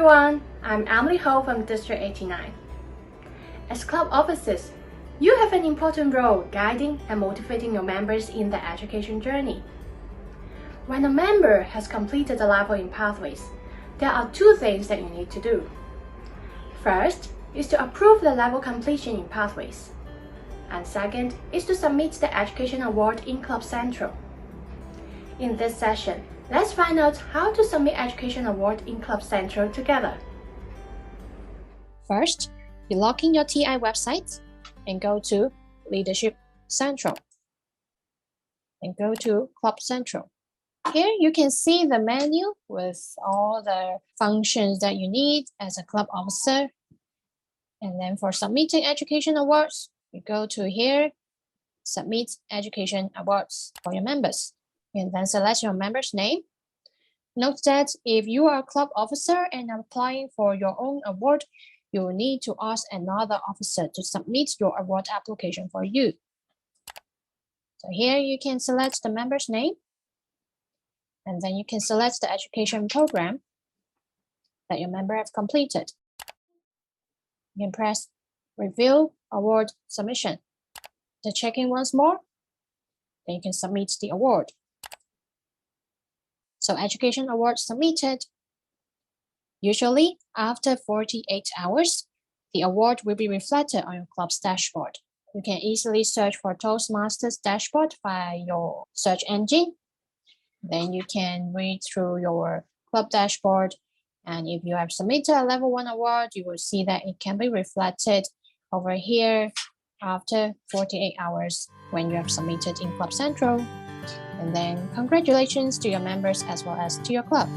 everyone, I'm Emily Ho from District 89. As club officers, you have an important role guiding and motivating your members in their education journey. When a member has completed a level in Pathways, there are two things that you need to do. First is to approve the level completion in Pathways, and second is to submit the Education Award in Club Central. In this session, let's find out how to submit Education Award in Club Central together. First, you log in your TI website and go to Leadership Central and go to Club Central. Here you can see the menu with all the functions that you need as a club officer. And then for submitting Education Awards, you go to here, Submit Education Awards for your members. And then select your member's name. Note that if you are a club officer and applying for your own award, you will need to ask another officer to submit your award application for you. So here you can select the member's name, and then you can select the education program that your member has completed. You can press Review Award Submission. To check in once more, then you can submit the award. So Education Award submitted. Usually, after 48 hours, the award will be reflected on your club's dashboard. You can easily search for Toastmasters dashboard via your search engine. Then you can read through your club dashboard. And if you have submitted a level 1 award, you will see that it can be reflected over here after 48 hours when you have submitted in Club Central. And then congratulations to your members as well as to your club.